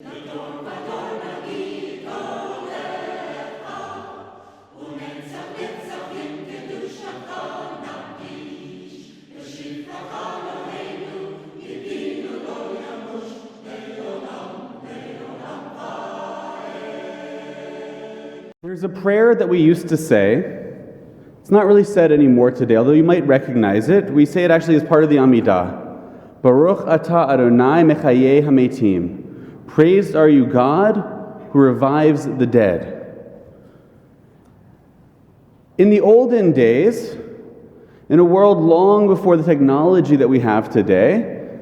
There's a prayer that we used to say. It's not really said anymore today, although you might recognize it. We say it actually as part of the Amidah. Baruch atah Adonai mechayeh hametim. Praised are you, God, who revives the dead. In the olden days, in a world long before the technology that we have today,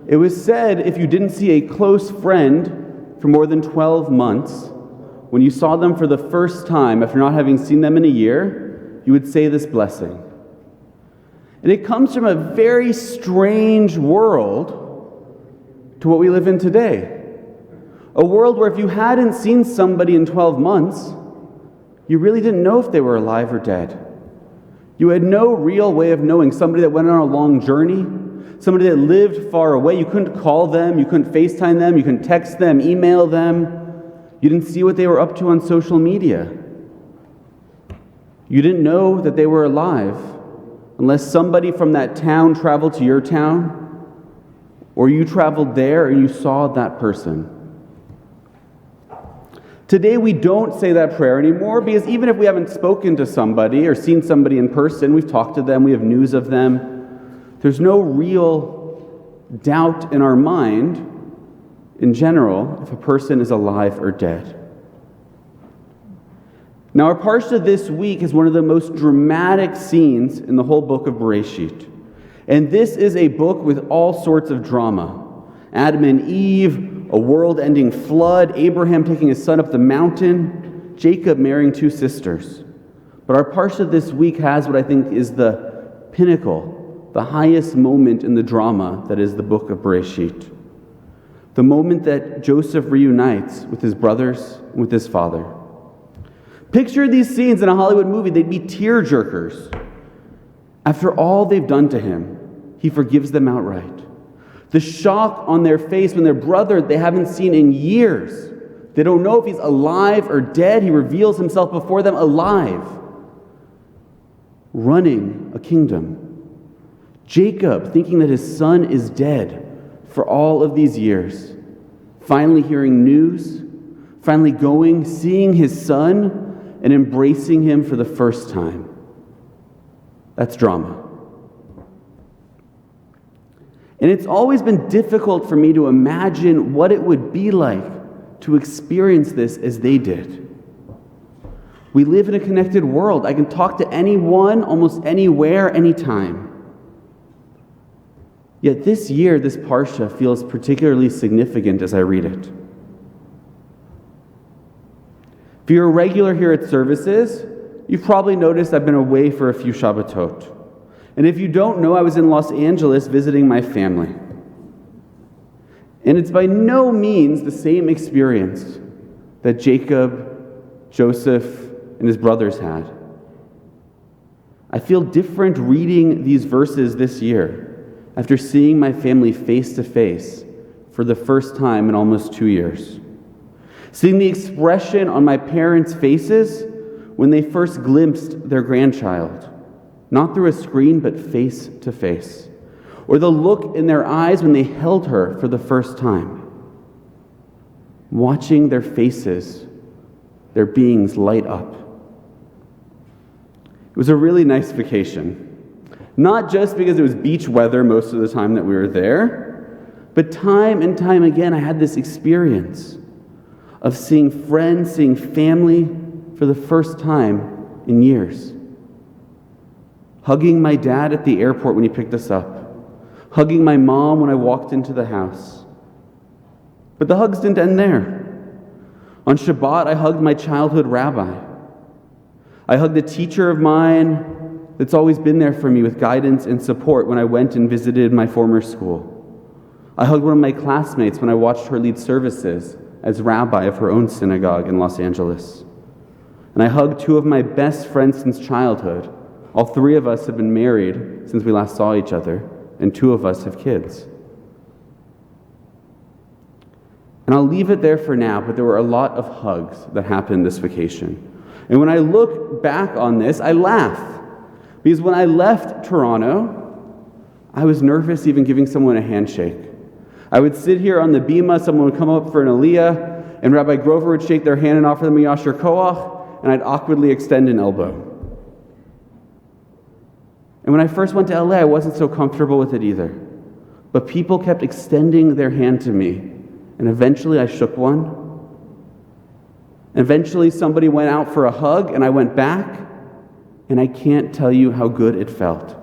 it was said if you didn't see a close friend for more than 12 months, when you saw them for the first time, after not having seen them in a year, you would say this blessing. And it comes from a very strange world to what we live in today. A world where if you hadn't seen somebody in 12 months, you really didn't know if they were alive or dead. You had no real way of knowing. Somebody that went on a long journey, somebody that lived far away, you couldn't call them, you couldn't FaceTime them, you couldn't text them, email them. You didn't see what they were up to on social media. You didn't know that they were alive unless somebody from that town traveled to your town, or you traveled there and you saw that person. Today we don't say that prayer anymore because even if we haven't spoken to somebody or seen somebody in person, we've talked to them, we have news of them, there's no real doubt in our mind in general, if a person is alive or dead. Now, our Parsha this week is one of the most dramatic scenes in the whole book of Bereshit. And this is a book with all sorts of drama. Adam and Eve, a world-ending flood, Abraham taking his son up the mountain, Jacob marrying two sisters. But our Parsha this week has what I think is the pinnacle, the highest moment in the drama that is the book of Bereshit. The moment that Joseph reunites with his brothers and with his father. Picture these scenes in a Hollywood movie. They'd be tear-jerkers. After all they've done to him, he forgives them outright. The shock on their face when their brother they haven't seen in years. They don't know if he's alive or dead. He reveals himself before them alive. Running a kingdom. Jacob thinking that his son is dead for all of these years, finally hearing news, finally going, seeing his son, and embracing him for the first time. That's drama. And it's always been difficult for me to imagine what it would be like to experience this as they did. We live in a connected world. I can talk to anyone, almost anywhere, anytime. Yet this year, this Parsha feels particularly significant as I read it. If you're a regular here at services, you've probably noticed I've been away for a few Shabbatot. And if you don't know, I was in Los Angeles visiting my family. And it's by no means the same experience that Jacob, Joseph, and his brothers had. I feel different reading these verses this year, after seeing my family face to face for the first time in almost 2 years. Seeing the expression on my parents' faces when they first glimpsed their grandchild, not through a screen, but face to face. Or the look in their eyes when they held her for the first time. Watching their faces, their beings light up. It was a really nice vacation. Not just because it was beach weather most of the time that we were there, but time and time again I had this experience of seeing friends, seeing family for the first time in years. Hugging my dad at the airport when he picked us up. Hugging my mom when I walked into the house. But the hugs didn't end there. On Shabbat, I hugged my childhood rabbi. I hugged a teacher of mine that's always been there for me with guidance and support when I went and visited my former school. I hugged one of my classmates when I watched her lead services as rabbi of her own synagogue in Los Angeles. And I hugged two of my best friends since childhood. All three of us have been married since we last saw each other, and two of us have kids. And I'll leave it there for now, but there were a lot of hugs that happened this vacation. And when I look back on this, I laugh. Because when I left Toronto, I was nervous even giving someone a handshake. I would sit here on the bima, someone would come up for an aliyah, and Rabbi Grover would shake their hand and offer them a yasher koach, and I'd awkwardly extend an elbow. And when I first went to LA, I wasn't so comfortable with it either. But people kept extending their hand to me, and eventually I shook one. Eventually somebody went out for a hug, and I went back, and I can't tell you how good it felt.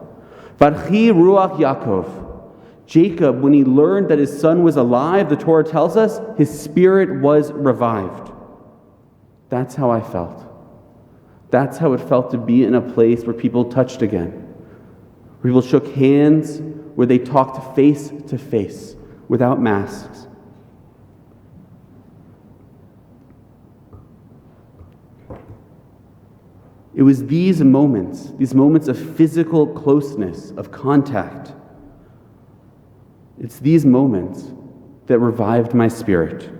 Varchi Ruach Yaakov. Jacob, when he learned that his son was alive, the Torah tells us, his spirit was revived. That's how I felt. That's how it felt to be in a place where people touched again. Where people shook hands, where they talked face to face, without masks. It was these moments of physical closeness, of contact. It's these moments that revived my spirit.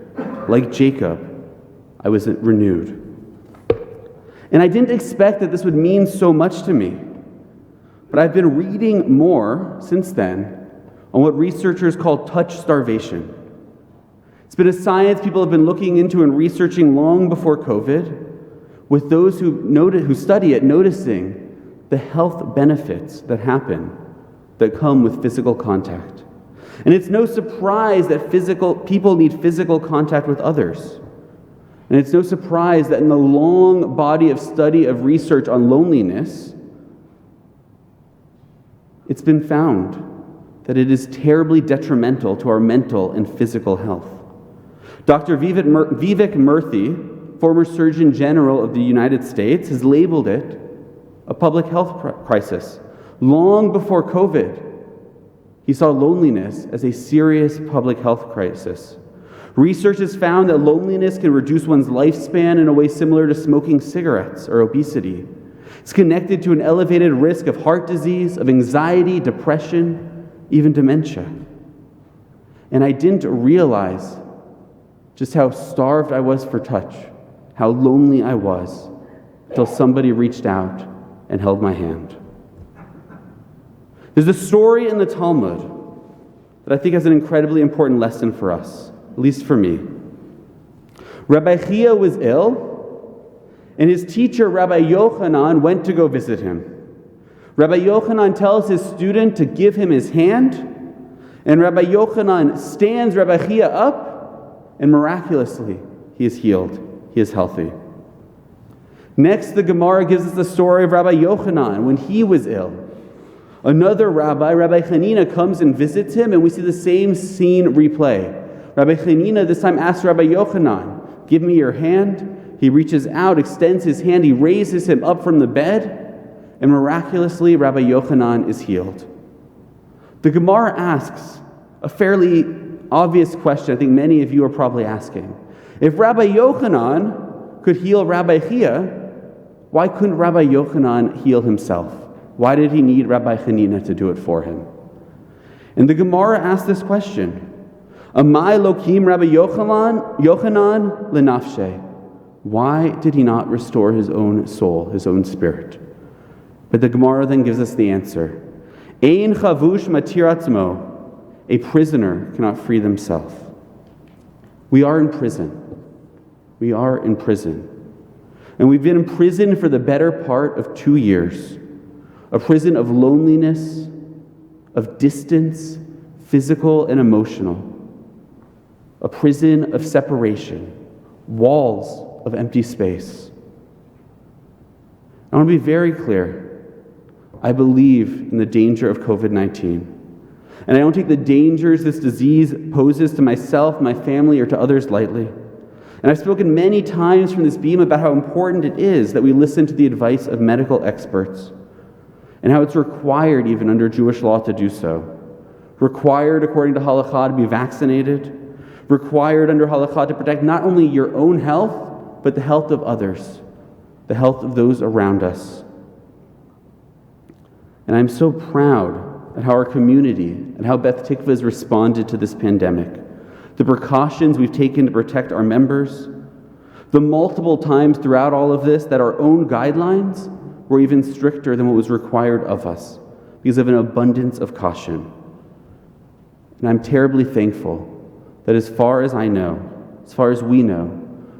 Like Jacob, I was renewed. And I didn't expect that this would mean so much to me. But I've been reading more since then on what researchers call touch starvation. It's been a science people have been looking into and researching long before COVID, with those who study it noticing the health benefits that come with physical contact. And it's no surprise that people need physical contact with others. And it's no surprise that in the long body of study of research on loneliness, it's been found that it is terribly detrimental to our mental and physical health. Dr. Vivek Murthy, former Surgeon General of the United States, has labeled it a public health crisis. Long before COVID, he saw loneliness as a serious public health crisis. Research has found that loneliness can reduce one's lifespan in a way similar to smoking cigarettes or obesity. It's connected to an elevated risk of heart disease, of anxiety, depression, even dementia. And I didn't realize just how starved I was for touch, how lonely I was, until somebody reached out and held my hand. There's a story in the Talmud that I think has an incredibly important lesson for us, at least for me. Rabbi Chia was ill, and his teacher, Rabbi Yochanan, went to go visit him. Rabbi Yochanan tells his student to give him his hand, and Rabbi Yochanan stands Rabbi Chia up, and miraculously, he is healed. He is healthy. Next, the Gemara gives us the story of Rabbi Yochanan when he was ill. Another rabbi, Rabbi Hanina, comes and visits him, and we see the same scene replay. Rabbi Hanina this time asks Rabbi Yochanan, "Give me your hand." He reaches out, extends his hand, he raises him up from the bed, and miraculously, Rabbi Yochanan is healed. The Gemara asks a fairly obvious question I think many of you are probably asking. If Rabbi Yochanan could heal Rabbi Chia, why couldn't Rabbi Yochanan heal himself? Why did he need Rabbi Hanina to do it for him? And the Gemara asks this question, Amai Lokim Rabbi Yochanan lenafshe. Why did he not restore his own soul, his own spirit? But the Gemara then gives us the answer. Ein chavush matir atzmo. A prisoner cannot free themselves. We are in prison. We are in prison. And we've been in prison for the better part of 2 years. A prison of loneliness, of distance, physical and emotional. A prison of separation, walls of empty space. I want to be very clear. I believe in the danger of COVID-19. And I don't take the dangers this disease poses to myself, my family, or to others lightly. And I've spoken many times from this beam about how important it is that we listen to the advice of medical experts, and how it's required even under Jewish law to do so. Required according to halakha to be vaccinated, required under halakha to protect not only your own health, but the health of others, the health of those around us. And I'm so proud at how our community and how Beth Tikvah has responded to this pandemic. the precautions we've taken to protect our members, the multiple times throughout all of this that our own guidelines were even stricter than what was required of us because of an abundance of caution. And I'm terribly thankful that as far as I know, as far as we know,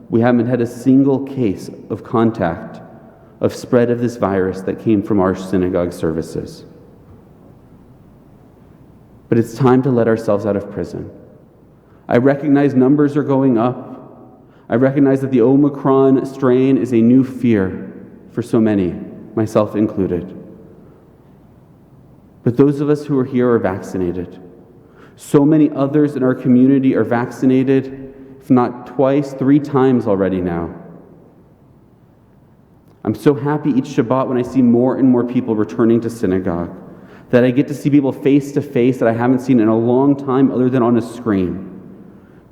we haven't had a single case of contact, of spread of this virus that came from our synagogue services. But it's time to let ourselves out of prison. I recognize numbers are going up. I recognize that the Omicron strain is a new fear for so many, myself included. But those of us who are here are vaccinated. So many others in our community are vaccinated, if not twice, 3 times already now. I'm so happy each Shabbat when I see more and more people returning to synagogue, that I get to see people face to face that I haven't seen in a long time other than on a screen.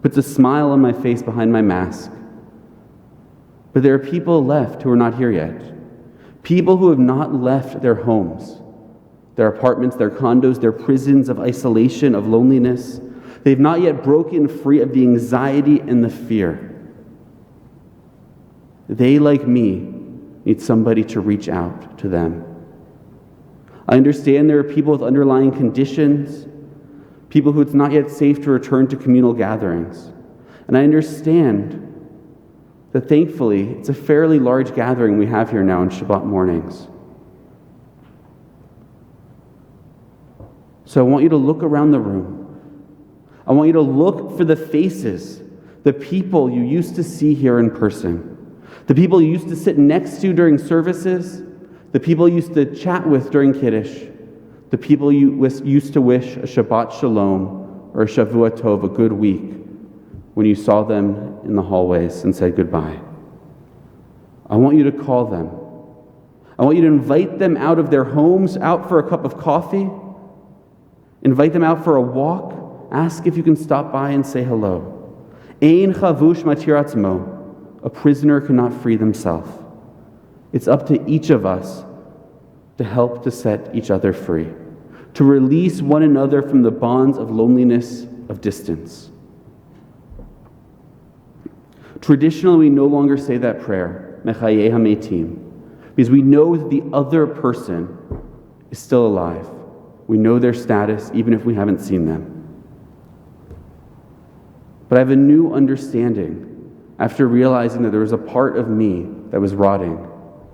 Puts a smile on my face behind my mask. But there are people left who are not here yet. People who have not left their homes, their apartments, their condos, their prisons of isolation, of loneliness. They've not yet broken free of the anxiety and the fear. They, like me, need somebody to reach out to them. I understand there are people with underlying conditions, people who it's not yet safe to return to communal gatherings. And I understand that thankfully it's a fairly large gathering we have here now on Shabbat mornings. So I want you to look around the room. I want you to look for the faces, the people you used to see here in person, the people you used to sit next to during services, the people you used to chat with during Kiddush, the people you used to wish a Shabbat Shalom or a Shavua Tov, a good week, when you saw them in the hallways and said goodbye. I want you to call them. I want you to invite them out of their homes, out for a cup of coffee. Invite them out for a walk. Ask if you can stop by and say hello. Ein chavush matir atzmo. A prisoner cannot free themselves. It's up to each of us to help to set each other free, to release one another from the bonds of loneliness, of distance. Traditionally, we no longer say that prayer, Mechayeh HaMeitim, because we know that the other person is still alive. We know their status, even if we haven't seen them. But I have a new understanding after realizing that there was a part of me that was rotting,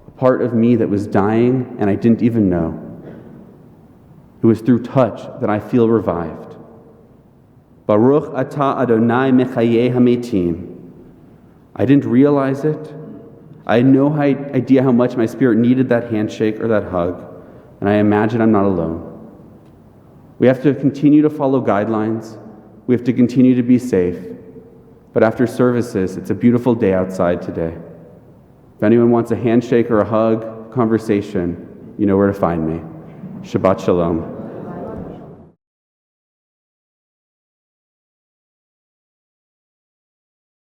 a part of me that was dying and I didn't even know. It was through touch that I feel revived. Baruch atah Adonai Mechayeh HaMeitim. I didn't realize it. I had no idea how much my spirit needed that handshake or that hug, and I imagine I'm not alone. We have to continue to follow guidelines. We have to continue to be safe. But after services, it's a beautiful day outside today. If anyone wants a handshake or a hug, conversation, you know where to find me. Shabbat Shalom.